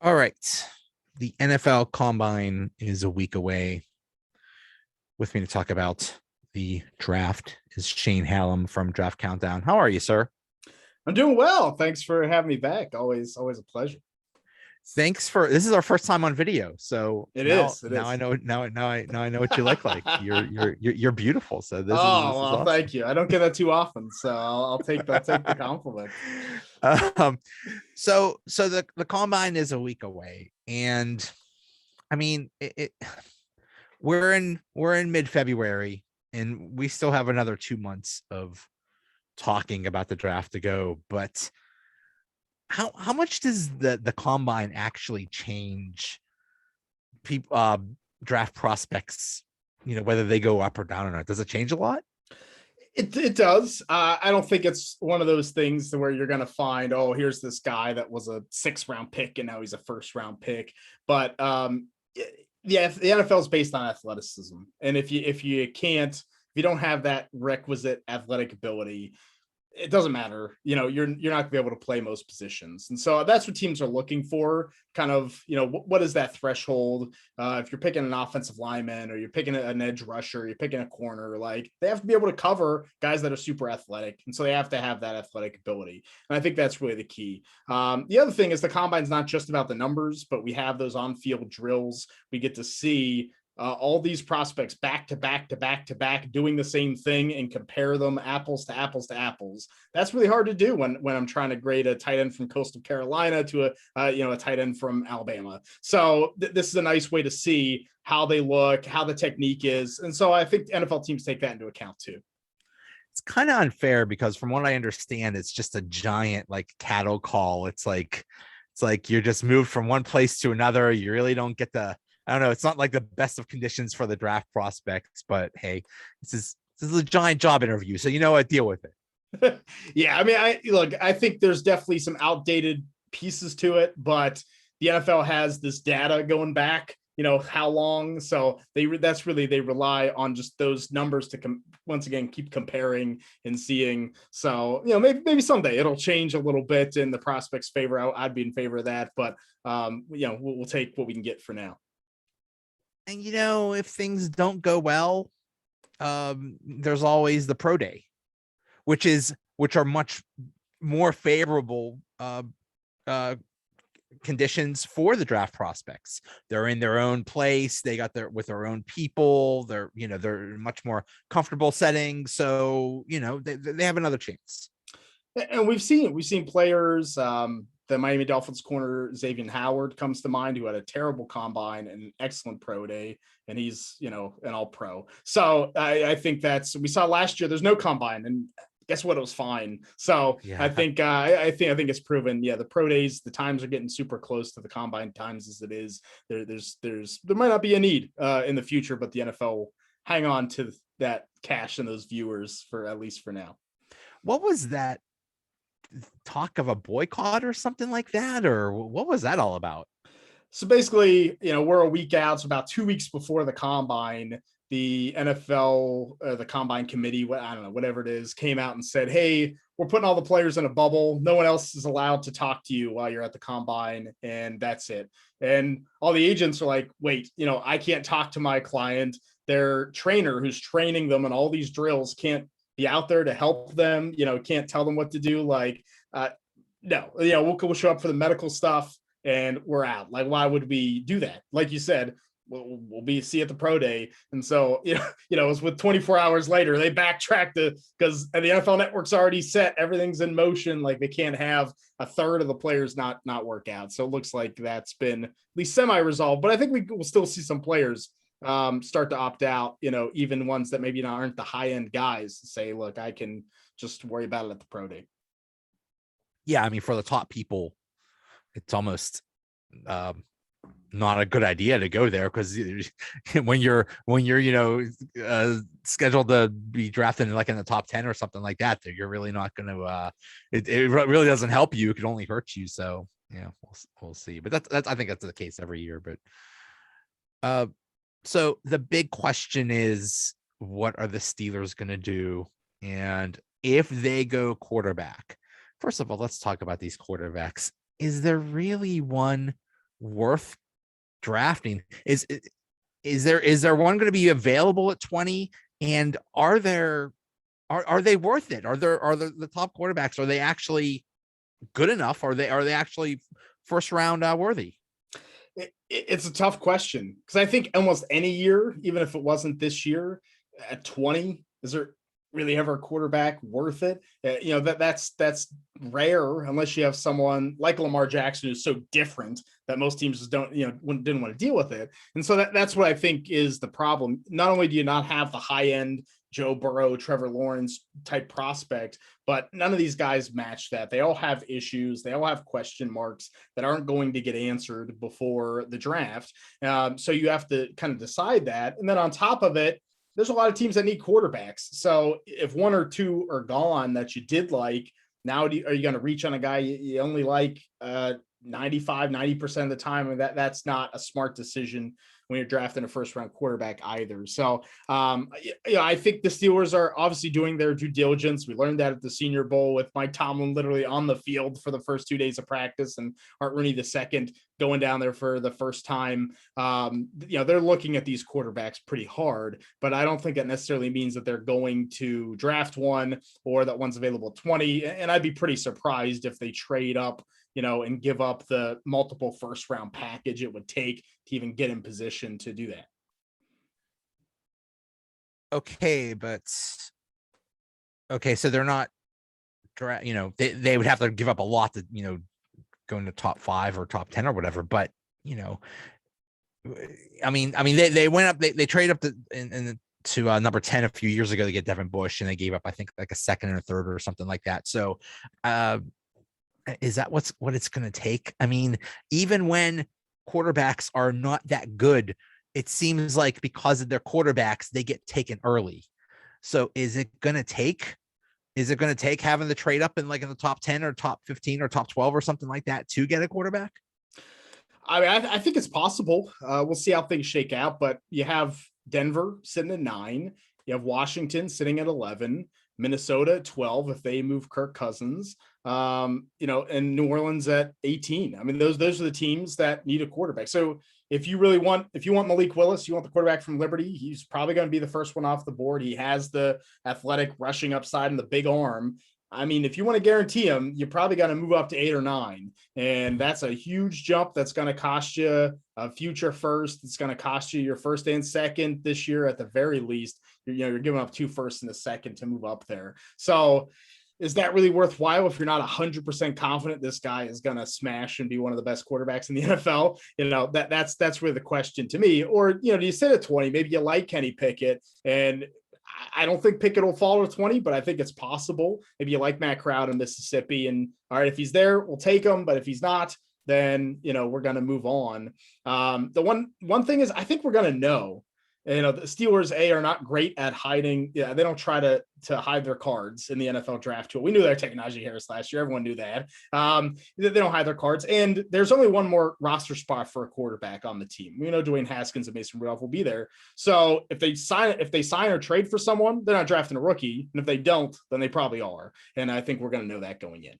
All right. The NFL Combine is a week away. With me to talk about the draft is Shane Hallam from Draft Countdown. How are you, sir? I'm doing well. Thanks for having me back. Always a pleasure. Thanks for this is our first time on video. So It now is. It now I is. know now I know what you look like. You're beautiful. So this is Well, awesome. thank you. I don't get that too often, so I'll take the compliment. um so the combine is a week away. And I mean we're in mid-February and we still have another 2 months of talking about the draft to go. But how much does the combine actually change people draft prospects, whether they go up or down or not? Does it change a lot? It does. I don't think it's one of those things where you're going to find, oh, here's this guy that was a 6th round pick and now he's a 1st round pick. But yeah, the NFL is based on athleticism, and if you don't have that requisite athletic ability, it doesn't matter. You're not gonna be able to play most positions, and so that's what teams are looking for. Kind of, what is that threshold? If you're picking an offensive lineman or you're picking an edge rusher, you're picking a corner, like they have to be able to cover guys that are super athletic, and so they have to have that athletic ability. And I think that's really the key. The other thing is the combine's not just about the numbers, but we have those on-field drills. We get to see all these prospects back to back to back to back doing the same thing and compare them apples to apples to apples. That's really hard to do when I'm trying to grade a tight end from Coastal Carolina to a tight end from Alabama. So this is a nice way to see how they look, how the technique is, and so I think NFL teams take that into account too. It's kind of unfair because from what I understand, it's just a giant like cattle call. It's like you're just moved from one place to another. You really don't get the, I don't know, it's not like the best of conditions for the draft prospects, but hey, this is a giant job interview. So you know what, deal with it. Yeah, I mean, I think there's definitely some outdated pieces to it, but the NFL has this data going back, how long. So they rely on just those numbers to once again keep comparing and seeing. So maybe someday it'll change a little bit in the prospects' favor. I'd be in favor of that, but we'll take what we can get for now. And if things don't go well, there's always the pro day, which are much more favorable uh, conditions for the draft prospects. They're in their own place. They got their own people. They're in much more comfortable settings. So they have another chance. And we've seen players. The Miami Dolphins corner Xavier Howard comes to mind, who had a terrible combine and an excellent pro day, and he's an all pro. So I think we saw last year. There's no combine, and guess what? It was fine. So Yeah. I think it's proven. Yeah, the pro days, the times are getting super close to the combine times as it is. There might not be a need in the future, but the NFL will hang on to that cash and those viewers for at least for now. What was that talk of a boycott or something like that? Or what was that all about? So basically, we're a week out. So about 2 weeks before the combine, the NFL, the combine committee, I don't know, whatever it is, came out and said, "Hey, we're putting all the players in a bubble. No one else is allowed to talk to you while you're at the combine, and that's it." And all the agents are like, "Wait, I can't talk to my client. Their trainer, who's training them in all these drills, can't be out there to help them. Can't tell them what to do. Like, no, we'll show up for the medical stuff." And we're out. Like, why would we do that? Like you said, we'll be see at the pro day. And so, it was with 24 hours later, they backtracked because the NFL network's already set, everything's in motion. Like they can't have a third of the players not work out. So it looks like that's been at least semi-resolved. But I think we will still see some players start to opt out, even ones that maybe aren't the high-end guys, say, look, I can just worry about it at the pro day. Yeah, I mean, for the top people, it's almost not a good idea to go there because when you're scheduled to be drafted in like in the top 10 or something like that, you're really not going to it really doesn't help you. It could only hurt you. So yeah, we'll see. But that's I think that's the case every year. But uh so the big question is, what are the Steelers going to do? And if they go quarterback, first of all, let's talk about these quarterbacks. Is there really one worth drafting? Is there one going to be available at 20? And are they worth it? Are the top quarterbacks, are they actually good enough? Are they actually first round worthy? It's a tough question because I think almost any year, even if it wasn't this year, at 20, is there really ever a quarterback worth it? That's rare unless you have someone like Lamar Jackson who's so different that most teams just don't, didn't want to deal with it. And so that's what I think is the problem. Not only do you not have the high end Joe Burrow, Trevor Lawrence type prospect, but none of these guys match that. They all have issues. They all have question marks that aren't going to get answered before the draft. So you have to kind of decide that. And then on top of it, there's a lot of teams that need quarterbacks. So if one or two are gone that you did like, now are you going to reach on a guy you only like 90% of the time? And that's not a smart decision when you're drafting a first round quarterback either. So I think the Steelers are obviously doing their due diligence. We learned that at the Senior Bowl with Mike Tomlin literally on the field for the first 2 days of practice, and Art Rooney II going down there for the first time. They're looking at these quarterbacks pretty hard, but I don't think that necessarily means that they're going to draft one or that one's available 20. And I'd be pretty surprised if they trade up, and give up the multiple first round package it would take to even get in position to do that. So they're not, they would have to give up a lot to, go into top 5 or top 10 or whatever. But, they went up, they traded up to number 10 a few years ago to get Devin Bush, and they gave up, I think, like a second and a third or something like that. So, is that what it's going to take? I mean, even when quarterbacks are not that good, it seems like because of their quarterbacks, they get taken early. So is it going to take having the trade up in the top 10 or top 15 or top 12 or something like that to get a quarterback? I mean, I think it's possible. We'll see how things shake out, but you have Denver sitting at 9. You have Washington sitting at 11, Minnesota at 12 if they move Kirk Cousins, and New Orleans at 18. I mean, those are the teams that need a quarterback. So if you want Malik Willis, you want the quarterback from Liberty, he's probably going to be the first one off the board. He has the athletic rushing upside and the big arm. I mean, if you want to guarantee him, you're probably going to move up to 8 or 9. And that's a huge jump. That's going to cost you a future first. It's going to cost you your first and second this year at the very least. You're giving up 2 firsts and a second to move up there. So is that really worthwhile if you're not 100% confident this guy is going to smash and be one of the best quarterbacks in the NFL? That's really the question to me. Or, do you sit at 20? Maybe you like Kenny Pickett, and I don't think Pickett will fall to 20, but I think it's possible. Maybe you like Matt Crowd in Mississippi, and all right, if he's there, we'll take him. But if he's not, then, we're going to move on. The one thing is, I think we're going to know, the Steelers are not great at hiding. Yeah, they don't try to hide their cards in the NFL draft tool. We knew they were taking Najee Harris last year. Everyone knew that. They don't hide their cards. And there's only one more roster spot for a quarterback on the team. We know Dwayne Haskins and Mason Rudolph will be there. So if they sign or trade for someone, they're not drafting a rookie. And if they don't, then they probably are. And I think we're going to know that going in.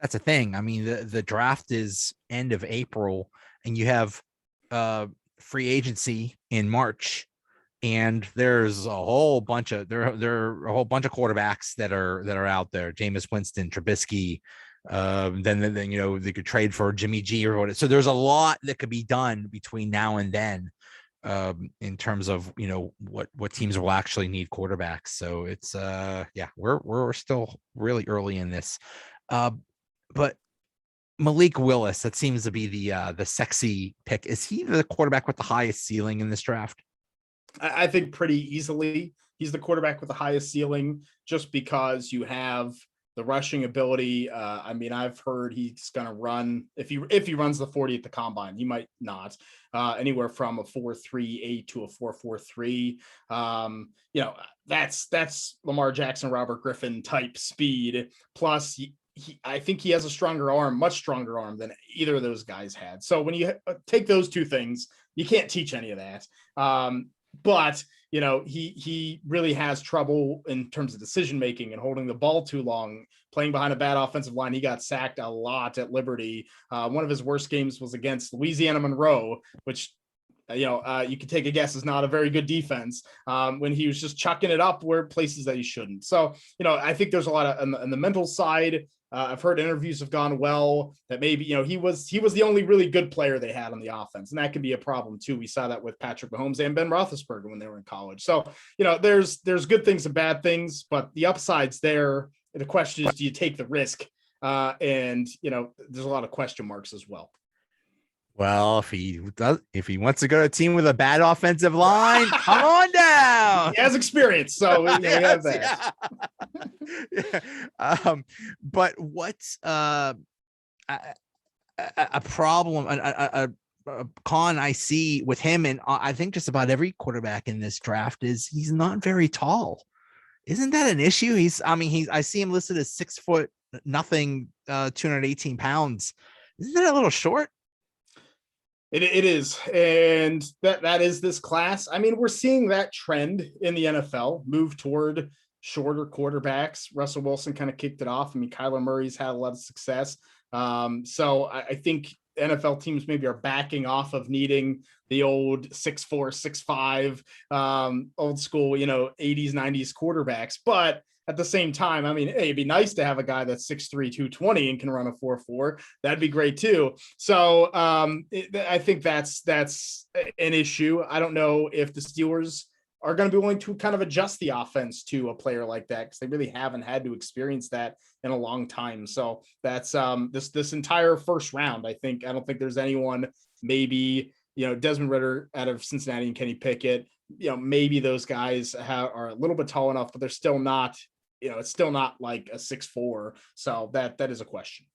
That's the thing. I mean, the draft is end of April, and you have free agency in March, and there's a whole bunch of quarterbacks that are out there. Jameis Winston, Trubisky, then they could trade for Jimmy G or whatever. So there's a lot that could be done between now and then in terms of what teams will actually need quarterbacks. So it's we're still really early in this, but Malik Willis, that seems to be the sexy pick. Is he the quarterback with the highest ceiling in this draft? I think pretty easily he's the quarterback with the highest ceiling, just because you have the rushing ability. I've heard he's going to run, if he runs the 40 at the combine, he might not, anywhere from a 4.38 to a 4.43. That's Lamar Jackson, Robert Griffin type speed. Plus I think he has a stronger arm, much stronger arm than either of those guys had. So when you take those two things, you can't teach any of that. But he really has trouble in terms of decision making and holding the ball too long playing behind a bad offensive line. He got sacked a lot at Liberty. One of his worst games was against Louisiana Monroe, which you can take a guess is not a very good defense, when he was just chucking it up where places that he shouldn't. So, I think there's a lot of on the mental side. I've heard interviews have gone well that maybe, he was the only really good player they had on the offense. And that can be a problem too. We saw that with Patrick Mahomes and Ben Roethlisberger when they were in college. So, there's good things and bad things, but the upside's there. The question is, do you take the risk? And there's a lot of question marks as well. Well, if he wants to go to a team with a bad offensive line, come on down. He has experience, so we have that. Yeah. But what's a problem, a con I see with him, and I think just about every quarterback in this draft, is he's not very tall. Isn't that an issue? I see him listed as 6 foot nothing, 218 pounds. Isn't that a little short? It is. And that is this class. I mean, we're seeing that trend in the NFL move toward shorter quarterbacks. Russell Wilson kind of kicked it off. I mean, Kyler Murray's had a lot of success. So I think NFL teams maybe are backing off of needing the old 6'4", 6'5", old school, 80s, 90s quarterbacks. But at the same time, I mean, hey, it'd be nice to have a guy that's 6'3", 220 and can run a 4.4. That'd be great too. So I think that's an issue. I don't know if the Steelers are going to be willing to kind of adjust the offense to a player like that, because they really haven't had to experience that in a long time. So that's this entire first round. I don't think there's anyone, maybe, Desmond Ridder out of Cincinnati and Kenny Pickett, maybe those guys are a little bit tall enough, but they're still not, it's still not like a 6'4". So that is a question.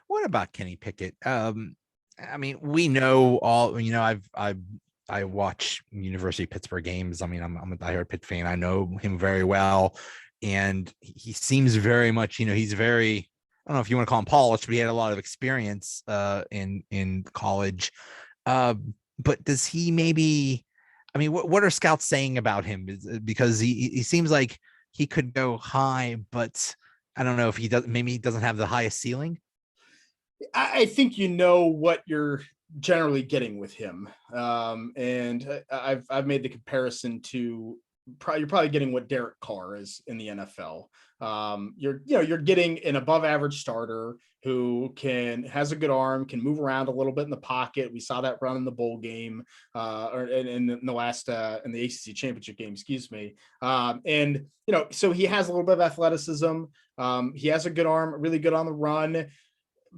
What about Kenny Pickett? I mean, we know all, I watch University of Pittsburgh games. I mean, I'm a diehard Pitt fan. I know him very well. And he seems very much, he's very, I don't know if you want to call him polished, but he had a lot of experience in college. But does he maybe, I mean, what are scouts saying about him? Because he seems like he could go high, but I don't know if maybe he doesn't have the highest ceiling. I think what you're generally getting with him. And I've made the comparison to you're probably getting what Derek Carr is in the NFL. You're getting an above average starter who has a good arm, can move around a little bit in the pocket. We saw that run in the bowl game, or in the last in the ACC championship game, excuse me. And so he has a little bit of athleticism. He has a good arm, really good on the run,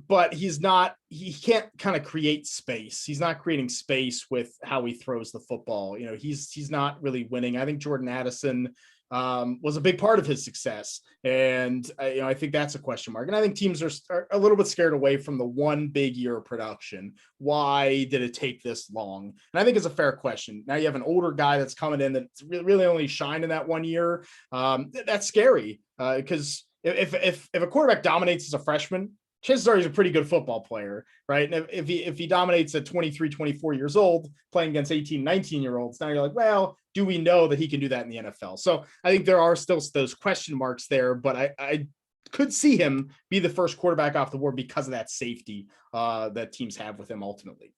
but he can't kind of create space. He's not creating space with how he throws the football. He's not really winning. I think Jordan Addison was a big part of his success. And I think that's a question mark. And I think teams are a little bit scared away from the one big year of production. Why did it take this long? And I think it's a fair question. Now you have an older guy that's coming in that's really only shined in that 1 year. That's scary, because if a quarterback dominates as a freshman, chances are he's a pretty good football player, right? And if he dominates at 23, 24 years old, playing against 18, 19-year-olds, now you're like, well, do we know that he can do that in the NFL? So I think there are still those question marks there, but I could see him be the first quarterback off the board because of that safety that teams have with him ultimately.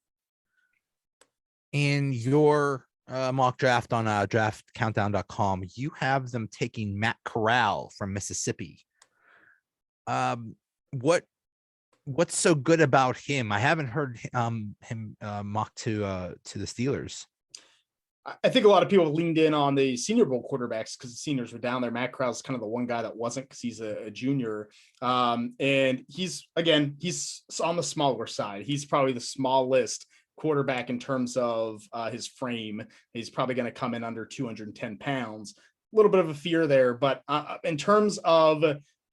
In your mock draft on draftcountdown.com, you have them taking Matt Corral from Mississippi. What's so good about him? I haven't heard him mocked to the Steelers. I think a lot of people leaned in on the Senior Bowl quarterbacks because the seniors were down there. Matt Corral's kind of the one guy that wasn't, because he's a junior. And he's on the smaller side. He's probably the smallest quarterback in terms of his frame. He's probably going to come in under 210 pounds. A little bit of a fear there, but in terms of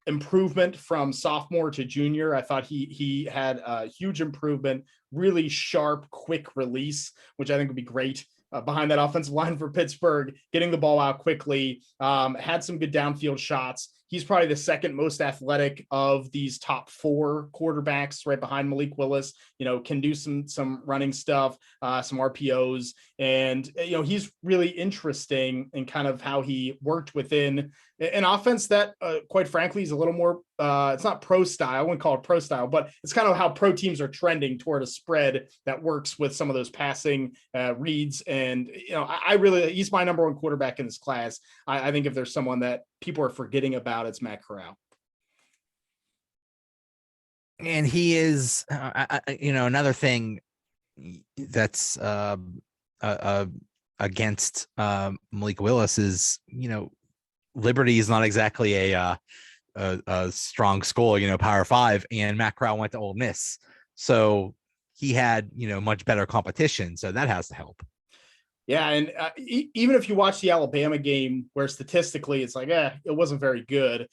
improvement from sophomore to junior, I thought he had a huge improvement, really sharp, quick release, which I think would be great behind that offensive line for Pittsburgh, getting the ball out quickly, had some good downfield shots. he's probably the second most athletic of these top 4 quarterbacks, right behind Malik Willis. Can do some running stuff, some RPOs, and he's really interesting in kind of how he worked within an offense that, quite frankly, is a little more. It's not pro style. I wouldn't call it pro style, but it's kind of how pro teams are trending toward a spread that works with some of those passing reads. And he's my number 1 quarterback in this class. I think if there's someone that people are forgetting about, it's Matt Corral. And he is, another thing that's against Malik Willis is, Liberty is not exactly a strong school, Power 5, and Matt Corral went to Ole Miss, so he had much better competition, so that has to help. Yeah, and even if you watch the Alabama game, where statistically it's like, it wasn't very good.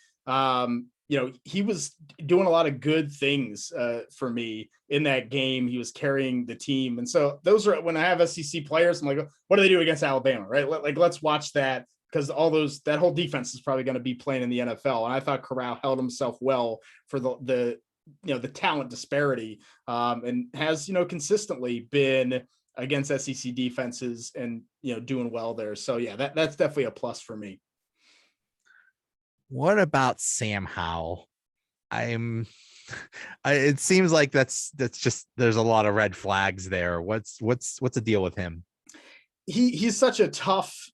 He was doing a lot of good things for me in that game. He was carrying the team, and so those are when I have SEC players, I'm like, what do they do against Alabama, right? Let's watch that, because that whole defense is probably going to be playing in the NFL. And I thought Corral held himself well for the talent disparity, and has consistently been against SEC defenses and doing well there. So yeah, that's definitely a plus for me. What about Sam Howell? It seems like that's just, there's a lot of red flags there. What's the deal with him? He's such a tough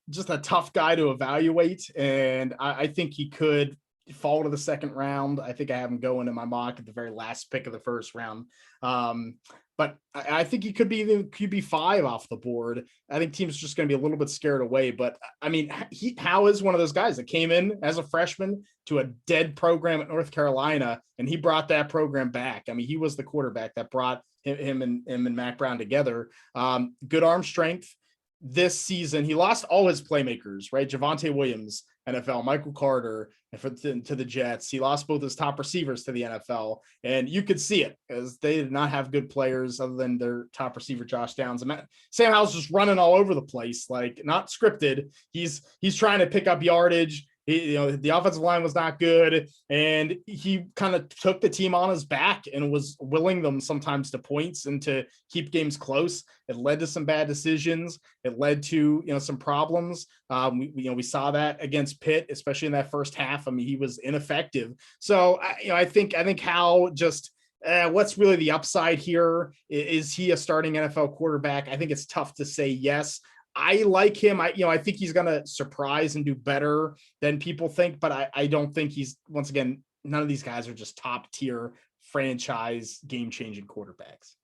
guy to evaluate, and I think he could fall to the second round. I think I have him going in my mock at the very last pick of the first round. But I think he could be even QB5 off the board. I think teams are just going to be a little bit scared away. But I mean, Howell is one of those guys that came in as a freshman to a dead program at North Carolina, and he brought that program back. I mean, he was the quarterback that brought him and Mac Brown together. Good arm strength. This season, he lost all his playmakers, right? Javonte Williams, NFL, Michael Carter, and to the Jets. He lost both his top receivers to the NFL, and you could see it because they did not have good players other than their top receiver, Josh Downs. And Sam Howell's just running all over the place, like not scripted. He's trying to pick up yardage. The offensive line was not good, and he kind of took the team on his back and was willing them sometimes to points and to keep games close. It led to some bad decisions. It led to some problems. We saw that against Pitt, especially in that first half. I mean, he was ineffective. So I think how just. What's really the upside here? Is he a starting NFL quarterback? I think it's tough to say yes. I like him. I think he's going to surprise and do better than people think, but I don't think once again, none of these guys are just top tier franchise game changing quarterbacks.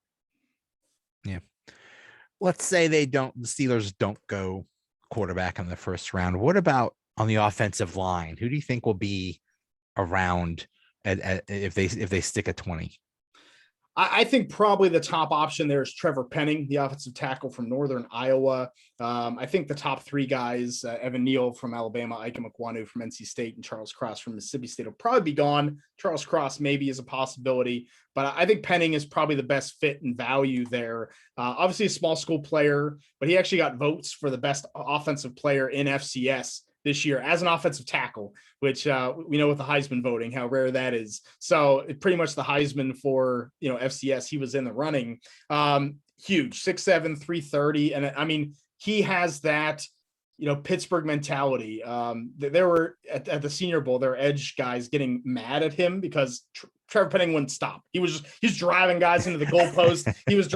Yeah. Let's say the Steelers don't go quarterback in the first round. What about on the offensive line? Who do you think will be around if they stick at 20? I think probably the top option there is Trevor Penning, the offensive tackle from Northern Iowa. I think the top 3 guys, Evan Neal from Alabama, Ike Ekwonu from NC State, and Charles Cross from Mississippi State will probably be gone. Charles Cross maybe is a possibility, but I think Penning is probably the best fit and value there. Obviously a small school player, but he actually got votes for the best offensive player in FCS this year as an offensive tackle, which we know with the Heisman voting, how rare that is. So pretty much the Heisman for, FCS, he was in the running. Huge, 6'7", 330. And I mean, he has that, Pittsburgh mentality. There were at the Senior Bowl, there were edge guys getting mad at him because Trevor Penning wouldn't stop. He's driving guys into the goalpost. He was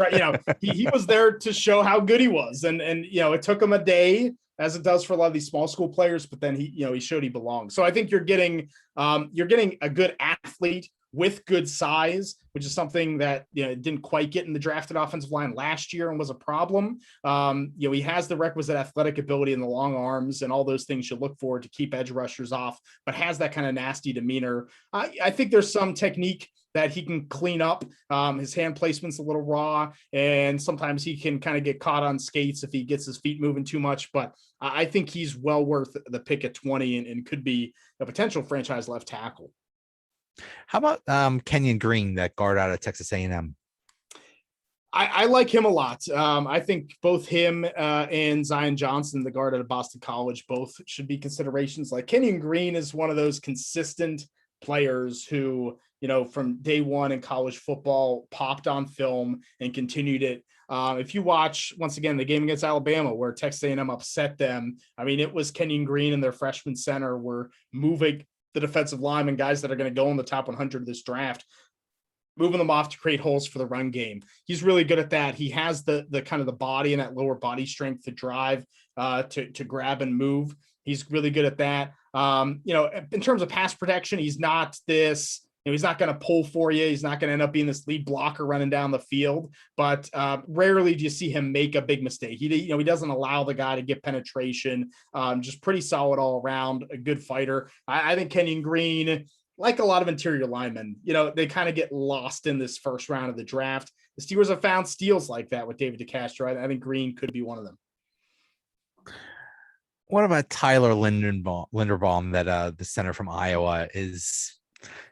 he was there to show how good he was. And it took him a day, as it does for a lot of these small school players, but then he showed he belonged. So I think you're getting a good athlete with good size, which is something that didn't quite get in the drafted offensive line last year and was a problem. He has the requisite athletic ability and the long arms and all those things you look for to keep edge rushers off, but has that kind of nasty demeanor. I think there's some technique that he can clean up. His hand placement's a little raw, and sometimes he can kind of get caught on skates if he gets his feet moving too much. But I think he's well worth the pick at 20 and could be a potential franchise left tackle. How about Kenyon Green, that guard out of Texas A&M? I like him a lot. I think both him and Zion Johnson, the guard out of Boston College, both should be considerations. Like Kenyon Green is one of those consistent players who, from day one in college football, popped on film and continued it. If you watch, once again, the game against Alabama where Texas A&M upset them, I mean, it was Kenyon Green and their freshman center were moving the defensive linemen, guys that are going to go in the top 100 of this draft, moving them off to create holes for the run game. He's really good at that. He has the kind of the body and that lower body strength to drive, to grab and move. He's really good at that. In terms of pass protection, he's not this, he's not going to pull for you. He's not going to end up being this lead blocker running down the field, but rarely do you see him make a big mistake. He doesn't allow the guy to get penetration. Just pretty solid all around, a good fighter. I think Kenyon Green, like a lot of interior linemen, they kind of get lost in this first round of the draft. The Steelers have found steals like that with David DeCastro. I think Green could be one of them. What about Tyler Linderbaum, that the center from Iowa is?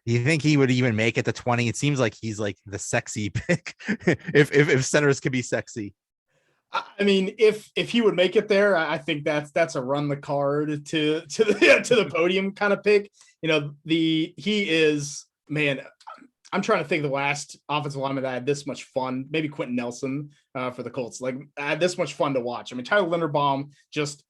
Do you think he would even make it to 20? It seems like he's like the sexy pick if centers could be sexy. I mean, if he would make it there, I think that's a run the card to the podium kind of pick. He is, man. I'm trying to think of the last offensive lineman that had this much fun. Maybe Quentin Nelson for the Colts. Like, I had this much fun to watch. I mean, Tyler Linderbaum just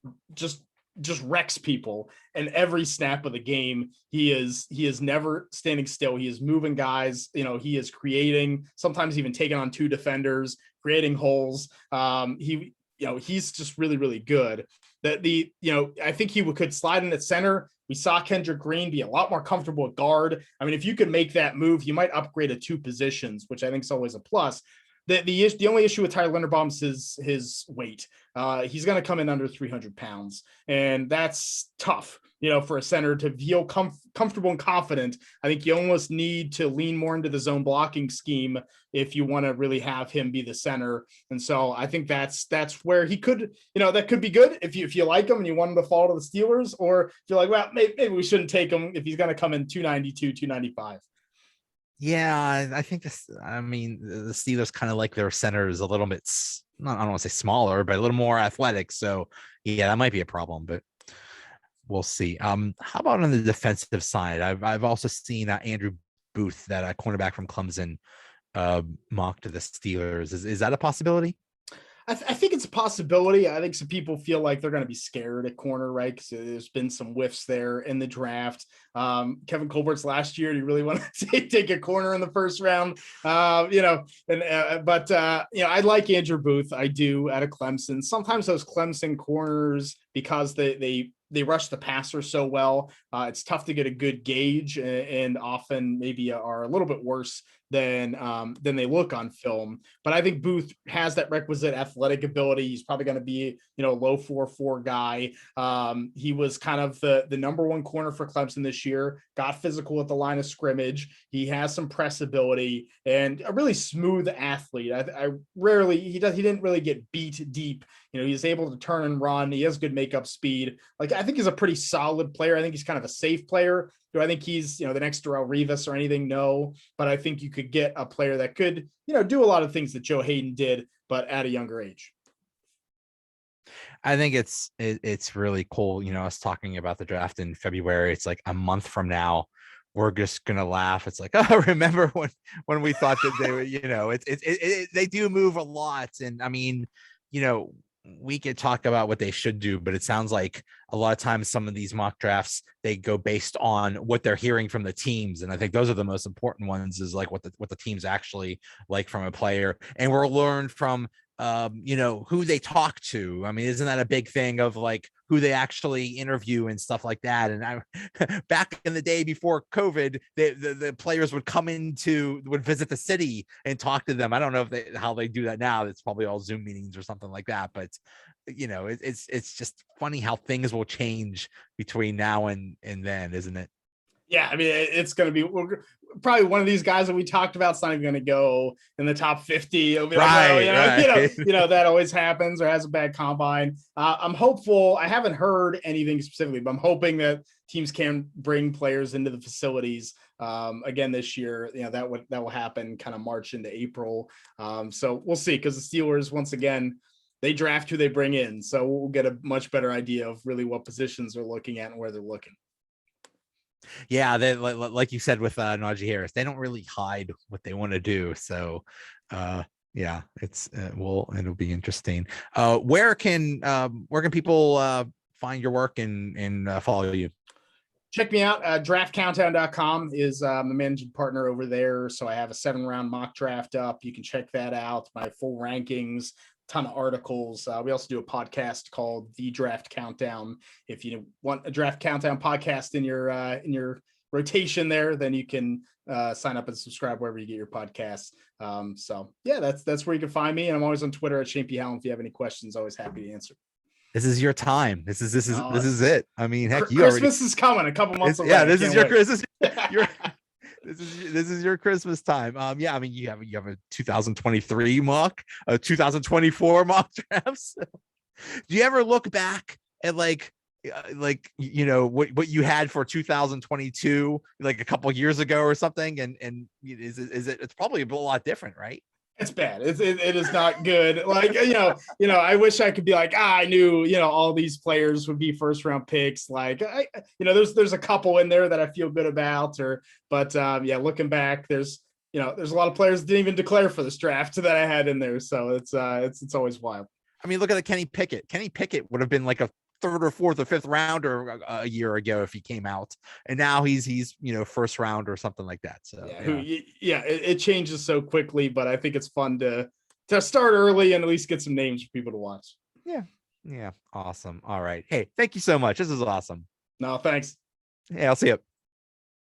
wrecks people, and every snap of the game he is never standing still. He is moving guys. He is creating, sometimes even taking on two defenders, creating holes. He's just really, really good. I think he could slide in at center. We saw Kendrick Green be a lot more comfortable at guard. I mean, if you could make that move, you might upgrade to two positions, which I think is always a plus. The only issue with Tyler Linderbaum is his weight. He's going to come in under 300 pounds, and that's tough, for a center to feel comfortable and confident. I think you almost need to lean more into the zone blocking scheme if you want to really have him be the center. And so I think that's where he could, that could be good if you like him and you want him to fall to the Steelers, or if you're like, well, maybe we shouldn't take him if he's going to come in 292, 295. Yeah, I think this. I mean, the Steelers kind of like their centers a little bit. I don't want to say smaller, but a little more athletic. So yeah, that might be a problem, but we'll see. How about on the defensive side? I've also seen Andrew Booth, that cornerback from Clemson, mocked to the Steelers. Is that a possibility? I think it's a possibility. I think some people feel like they're going to be scared at corner, right? Because there's been some whiffs there in the draft. Kevin Colbert's last year, do you really want to take a corner in the first round? I like Andrew Booth. I do, out of Clemson. Sometimes those Clemson corners, because they rush the passer so well, it's tough to get a good gauge, and often maybe are a little bit worse than they look on film. But I think Booth has that requisite athletic ability. He's probably going to be, low 4.4 guy. He was kind of the number one corner for Clemson this year, got physical at the line of scrimmage. He has some press ability and a really smooth athlete. He didn't really get beat deep. He's able to turn and run. He has good makeup speed. Like, I think he's a pretty solid player. I think he's kind of a safe player. Do I think he's, the next Darrelle Revis or anything? No, but I think you could get a player that could, do a lot of things that Joe Hayden did, but at a younger age. I think it's really cool. Us talking about the draft in February. It's like a month from now, we're just gonna laugh. It's like, oh, remember when we thought that they were, they do move a lot, and I mean, we could talk about what they should do, but it sounds like a lot of times some of these mock drafts, they go based on what they're hearing from the teams. And I think those are the most important ones, is like what the teams actually like from a player. And we're learned from, who they talk to. I mean, isn't that a big thing of like who they actually interview and stuff like that? And back in the day before COVID, the players would visit the city and talk to them. I don't know how they do that now. It's probably all Zoom meetings or something like that. But it's just funny how things will change between now and then, isn't it? Yeah, I mean, it's going to be probably one of these guys that we talked about. It's not even going to go in the top 50. It'll be like, well, Right. that always happens or has a bad combine. I'm hopeful. I haven't heard anything specifically, but I'm hoping that teams can bring players into the facilities again this year. That will happen kind of March into April. So we'll see, because the Steelers, once again, they draft who they bring in. So we'll get a much better idea of really what positions they're looking at and where they're looking. Yeah, they like you said with Najee Harris, they don't really hide what they want to do. So yeah, it'll be interesting. Where can people find your work and follow you? Check me out. Draftcountdown.com is the managing partner over there. So I have a 7-round mock draft up. You can check that out. My full rankings, ton of articles. We also do a podcast called The Draft Countdown. If you want a Draft Countdown podcast in your rotation there, then you can sign up and subscribe wherever you get your podcasts. So yeah, that's where you can find me. And I'm always on Twitter at Shane P. Hallam. If you have any questions, always happy to answer. This is your time. This is it. I mean, heck, Christmas is coming a couple months away. Yeah, this is your Christmas time. Yeah, I mean, you have a 2023 mock, a 2024 mock drafts. Do you ever look back at what you had for 2022, like a couple years ago or something, and it's probably a lot different, right? It's bad. It is not good. Like, I wish I could be like, I knew, all these players would be 1st-round picks. Like, there's a couple in there that I feel good about, but looking back, there's a lot of players that didn't even declare for this draft that I had in there. So it's always wild. I mean, look at Kenny Pickett. Kenny Pickett would have been like a 3rd or 4th or 5th rounder a year ago if he came out, and now he's 1st round or something like that. So it changes so quickly, but I think it's fun to start early and at least get some names for people to watch. Yeah, awesome. All right, hey, thank you so much. This is awesome. No, thanks. Hey, I'll see you.